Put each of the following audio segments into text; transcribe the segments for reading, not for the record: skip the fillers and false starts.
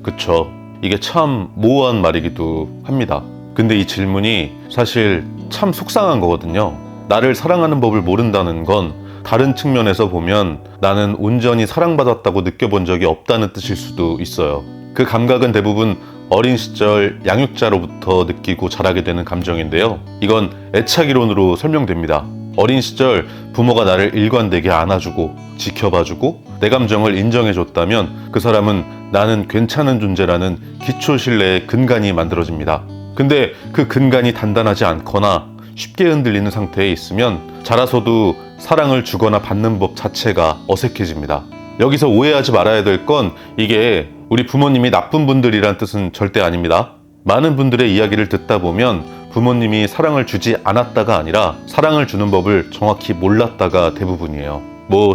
그쵸. 이게 참 모호한 말이기도 합니다. 근데 이 질문이 사실 참 속상한 거거든요. 나를 사랑하는 법을 모른다는 건 다른 측면에서 보면 나는 온전히 사랑받았다고 느껴본 적이 없다는 뜻일 수도 있어요. 그 감각은 대부분 어린 시절 양육자로부터 느끼고 자라게 되는 감정인데요. 이건 애착이론으로 설명됩니다. 어린 시절 부모가 나를 일관되게 안아주고 지켜봐주고 내 감정을 인정해줬다면 그 사람은 나는 괜찮은 존재라는 기초 신뢰의 근간이 만들어집니다. 근데 그 근간이 단단하지 않거나 쉽게 흔들리는 상태에 있으면 자라서도 사랑을 주거나 받는 법 자체가 어색해집니다. 여기서 오해하지 말아야 될 건 이게 우리 부모님이 나쁜 분들이란 뜻은 절대 아닙니다. 많은 분들의 이야기를 듣다 보면 부모님이 사랑을 주지 않았다가 아니라 사랑을 주는 법을 정확히 몰랐다가 대부분이에요.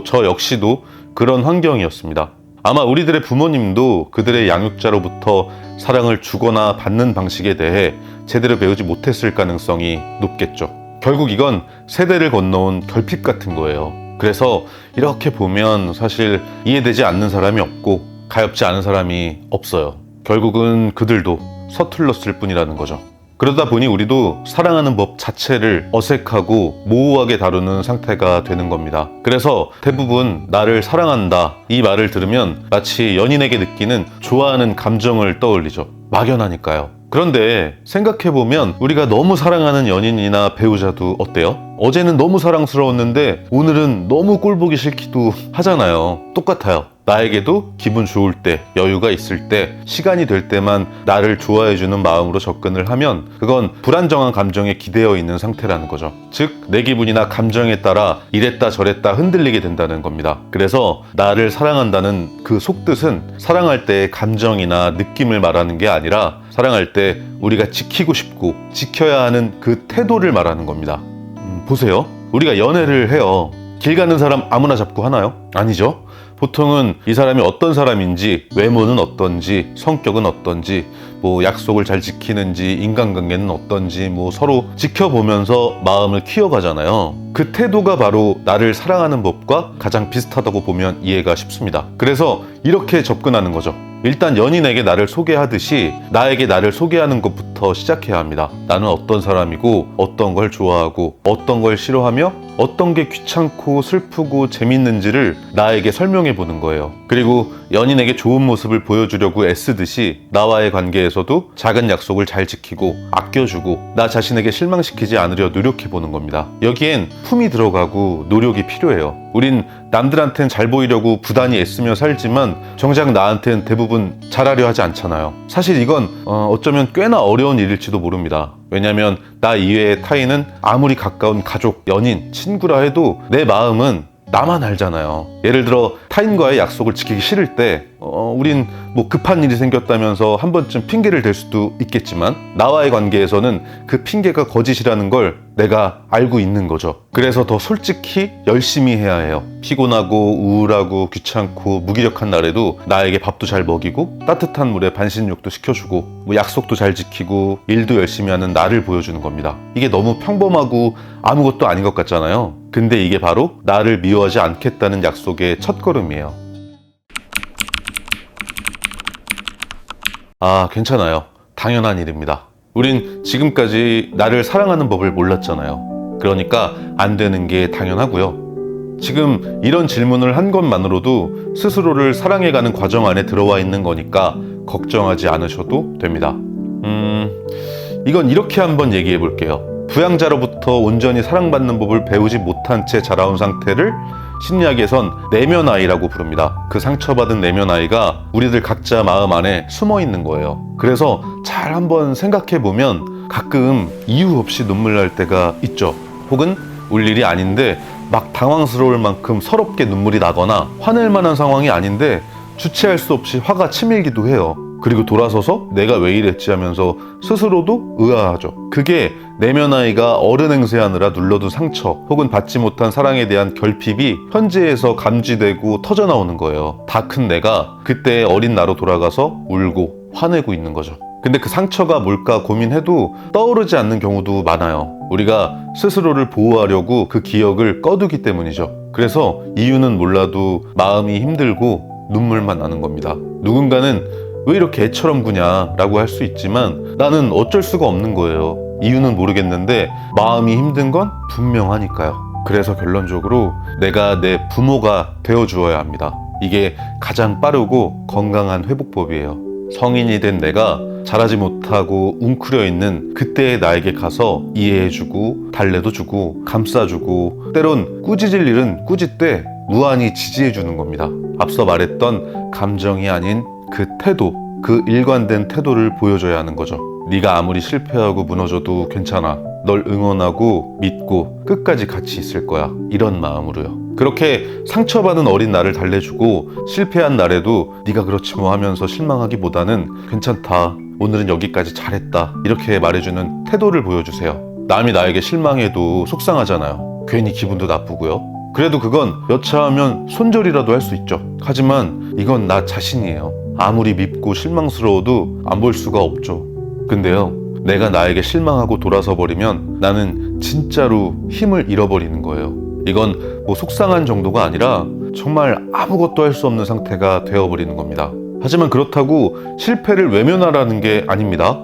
저 역시도 그런 환경이었습니다. 아마 우리들의 부모님도 그들의 양육자로부터 사랑을 주거나 받는 방식에 대해 제대로 배우지 못했을 가능성이 높겠죠. 결국 이건 세대를 건너온 결핍 같은 거예요. 그래서 이렇게 보면 사실 이해되지 않는 사람이 없고 가엾지 않은 사람이 없어요. 결국은 그들도 서툴렀을 뿐이라는 거죠. 그러다 보니 우리도 사랑하는 법 자체를 어색하고 모호하게 다루는 상태가 되는 겁니다. 그래서 대부분 나를 사랑한다 이 말을 들으면 마치 연인에게 느끼는 좋아하는 감정을 떠올리죠. 막연하니까요. 그런데 생각해보면 우리가 너무 사랑하는 연인이나 배우자도 어때요? 어제는 너무 사랑스러웠는데 오늘은 너무 꼴보기 싫기도 하잖아요. 똑같아요. 나에게도 기분 좋을 때, 여유가 있을 때, 시간이 될 때만 나를 좋아해주는 마음으로 접근을 하면 그건 불안정한 감정에 기대어 있는 상태라는 거죠. 즉, 내 기분이나 감정에 따라 이랬다 저랬다 흔들리게 된다는 겁니다. 그래서 나를 사랑한다는 그 속뜻은 사랑할 때의 감정이나 느낌을 말하는 게 아니라 사랑할 때 우리가 지키고 싶고 지켜야 하는 그 태도를 말하는 겁니다. 보세요. 우리가 연애를 해요. 길 가는 사람 아무나 잡고 하나요? 아니죠. 보통은 이 사람이 어떤 사람인지, 외모는 어떤지, 성격은 어떤지, 약속을 잘 지키는지, 인간관계는 어떤지 서로 지켜보면서 마음을 키워가잖아요. 그 태도가 바로 나를 사랑하는 법과 가장 비슷하다고 보면 이해가 쉽습니다. 그래서 이렇게 접근하는 거죠. 일단 연인에게 나를 소개하듯이 나에게 나를 소개하는 것부터 시작해야 합니다. 나는 어떤 사람이고 어떤 걸 좋아하고 어떤 걸 싫어하며 어떤 게 귀찮고 슬프고 재밌는지를 나에게 설명해 보는 거예요. 그리고 연인에게 좋은 모습을 보여주려고 애쓰듯이 나와의 관계에서도 작은 약속을 잘 지키고 아껴주고 나 자신에게 실망시키지 않으려 노력해 보는 겁니다. 여기엔 품이 들어가고 노력이 필요해요. 우린 남들한텐 잘 보이려고 부단히 애쓰며 살지만 정작 나한텐 대부분 잘하려 하지 않잖아요. 사실 이건 어쩌면 꽤나 어려운 일일지도 모릅니다. 왜냐면 나 이외의 타인은 아무리 가까운 가족, 연인, 친구라 해도 내 마음은 나만 알잖아요. 예를 들어 타인과의 약속을 지키기 싫을 때 우린 급한 일이 생겼다면서 한 번쯤 핑계를 댈 수도 있겠지만 나와의 관계에서는 그 핑계가 거짓이라는 걸 내가 알고 있는 거죠. 그래서 더 솔직히 열심히 해야 해요. 피곤하고 우울하고 귀찮고 무기력한 날에도 나에게 밥도 잘 먹이고 따뜻한 물에 반신욕도 시켜주고 약속도 잘 지키고 일도 열심히 하는 나를 보여주는 겁니다. 이게 너무 평범하고 아무것도 아닌 것 같잖아요. 근데 이게 바로 나를 미워하지 않겠다는 약속의 첫걸음이에요. 괜찮아요. 당연한 일입니다. 우린 지금까지 나를 사랑하는 법을 몰랐잖아요. 그러니까 안 되는 게 당연하고요. 지금 이런 질문을 한 것만으로도 스스로를 사랑해가는 과정 안에 들어와 있는 거니까 걱정하지 않으셔도 됩니다. 이건 이렇게 한번 얘기해 볼게요. 부양자로부터 온전히 사랑받는 법을 배우지 못한 채 자라온 상태를 심리학에선 내면아이라고 부릅니다. 그 상처받은 내면아이가 우리들 각자 마음 안에 숨어 있는 거예요. 그래서 잘 한번 생각해보면 가끔 이유 없이 눈물 날 때가 있죠. 혹은 울 일이 아닌데 막 당황스러울 만큼 서럽게 눈물이 나거나 화낼 만한 상황이 아닌데 주체할 수 없이 화가 치밀기도 해요. 그리고 돌아서서 내가 왜 이랬지 하면서 스스로도 의아하죠. 그게 내면아이가 어른 행세하느라 눌러둔 상처 혹은 받지 못한 사랑에 대한 결핍이 현재에서 감지되고 터져나오는 거예요. 다 큰 내가 그때 어린 나로 돌아가서 울고 화내고 있는 거죠. 근데 그 상처가 뭘까 고민해도 떠오르지 않는 경우도 많아요. 우리가 스스로를 보호하려고 그 기억을 꺼두기 때문이죠. 그래서 이유는 몰라도 마음이 힘들고 눈물만 나는 겁니다. 누군가는 왜 이렇게 애처럼 구냐 라고 할 수 있지만 나는 어쩔 수가 없는 거예요. 이유는 모르겠는데 마음이 힘든 건 분명하니까요. 그래서 결론적으로 내가 내 부모가 되어주어야 합니다. 이게 가장 빠르고 건강한 회복법이에요. 성인이 된 내가 잘하지 못하고 웅크려 있는 그때의 나에게 가서 이해해주고 달래도 주고 감싸주고 때론 꾸짖을 일은 꾸짖되 무한히 지지해주는 겁니다. 앞서 말했던 감정이 아닌 그 태도, 그 일관된 태도를 보여줘야 하는 거죠. 네가 아무리 실패하고 무너져도 괜찮아. 널 응원하고 믿고 끝까지 같이 있을 거야. 이런 마음으로요. 그렇게 상처받은 어린 나를 달래주고 실패한 날에도 네가 그렇지 뭐 하면서 실망하기보다는 괜찮다. 오늘은 여기까지 잘했다. 이렇게 말해주는 태도를 보여주세요. 남이 나에게 실망해도 속상하잖아요. 괜히 기분도 나쁘고요. 그래도 그건 여차하면 손절이라도 할 수 있죠. 하지만 이건 나 자신이에요. 아무리 밉고 실망스러워도 안 볼 수가 없죠. 근데요, 내가 나에게 실망하고 돌아서 버리면 나는 진짜로 힘을 잃어버리는 거예요. 이건 뭐 속상한 정도가 아니라 정말 아무것도 할 수 없는 상태가 되어버리는 겁니다. 하지만 그렇다고 실패를 외면하라는 게 아닙니다.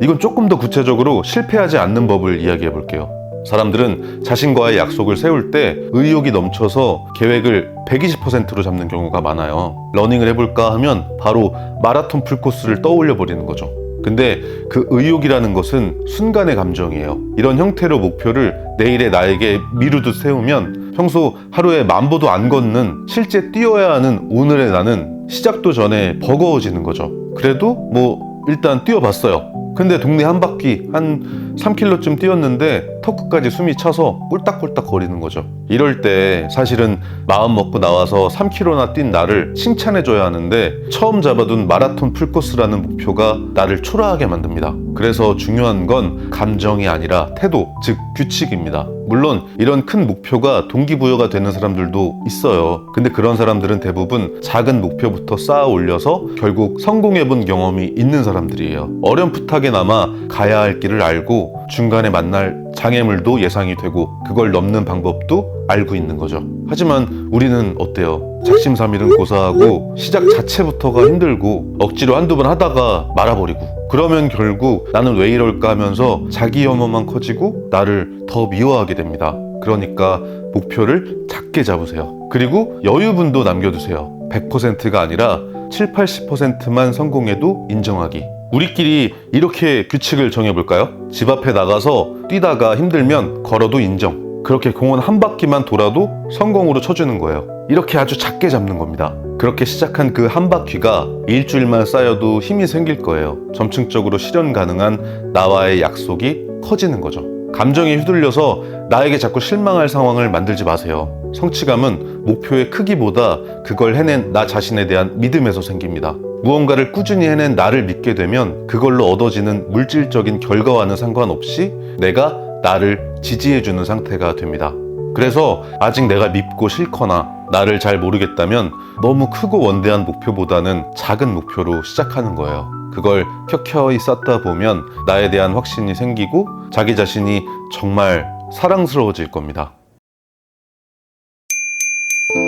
이건 조금 더 구체적으로 실패하지 않는 법을 이야기해 볼게요. 사람들은 자신과의 약속을 세울 때 의욕이 넘쳐서 계획을 120%로 잡는 경우가 많아요. 러닝을 해볼까 하면 바로 마라톤 풀코스를 떠올려 버리는 거죠. 근데 그 의욕이라는 것은 순간의 감정이에요. 이런 형태로 목표를 내일의 나에게 미루듯 세우면 평소 하루에 10,000보도 안 걷는 실제 뛰어야 하는 오늘의 나는 시작도 전에 버거워지는 거죠. 그래도 뭐 일단 뛰어봤어요. 근데 동네 한 바퀴 한 3km쯤 뛰었는데 턱끝까지 숨이 차서 꿀딱꿀딱 거리는 거죠. 이럴 때 사실은 마음 먹고 나와서 3km나 뛴 나를 칭찬해줘야 하는데 처음 잡아둔 마라톤 풀코스라는 목표가 나를 초라하게 만듭니다. 그래서 중요한 건 감정이 아니라 태도, 즉 규칙입니다. 물론 이런 큰 목표가 동기부여가 되는 사람들도 있어요. 근데 그런 사람들은 대부분 작은 목표부터 쌓아 올려서 결국 성공해본 경험이 있는 사람들이에요. 어렴풋하게나마 가야 할 길을 알고 중간에 만날 장애물도 예상이 되고 그걸 넘는 방법도 알고 있는 거죠. 하지만 우리는 어때요? 작심삼일은 고사하고 시작 자체부터가 힘들고 억지로 한두 번 하다가 말아버리고 그러면 결국 나는 왜 이럴까 하면서 자기 혐오만 커지고 나를 더 미워하게 됩니다. 그러니까 목표를 작게 잡으세요. 그리고 여유분도 남겨두세요. 100%가 아니라 7, 80%만 성공해도 인정하기. 우리끼리 이렇게 규칙을 정해볼까요? 집 앞에 나가서 뛰다가 힘들면 걸어도 인정. 그렇게 공원 한 바퀴만 돌아도 성공으로 쳐주는 거예요. 이렇게 아주 작게 잡는 겁니다. 그렇게 시작한 그 한 바퀴가 일주일만 쌓여도 힘이 생길 거예요. 점층적으로 실현 가능한 나와의 약속이 커지는 거죠. 감정에 휘둘려서 나에게 자꾸 실망할 상황을 만들지 마세요. 성취감은 목표의 크기보다 그걸 해낸 나 자신에 대한 믿음에서 생깁니다. 무언가를 꾸준히 해낸 나를 믿게 되면 그걸로 얻어지는 물질적인 결과와는 상관없이 내가 나를 지지해주는 상태가 됩니다. 그래서 아직 내가 밉고 싫거나 나를 잘 모르겠다면 너무 크고 원대한 목표보다는 작은 목표로 시작하는 거예요. 그걸 켜켜이 쌓다 보면 나에 대한 확신이 생기고 자기 자신이 정말 사랑스러워질 겁니다.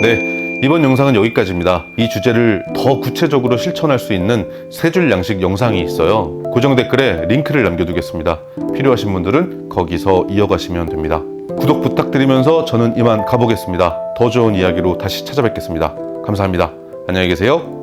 네, 이번 영상은 여기까지입니다. 이 주제를 더 구체적으로 실천할 수 있는 3줄 양식 영상이 있어요. 고정 댓글에 링크를 남겨두겠습니다. 필요하신 분들은 거기서 이어가시면 됩니다. 구독 부탁드리면서 저는 이만 가보겠습니다. 더 좋은 이야기로 다시 찾아뵙겠습니다. 감사합니다. 안녕히 계세요.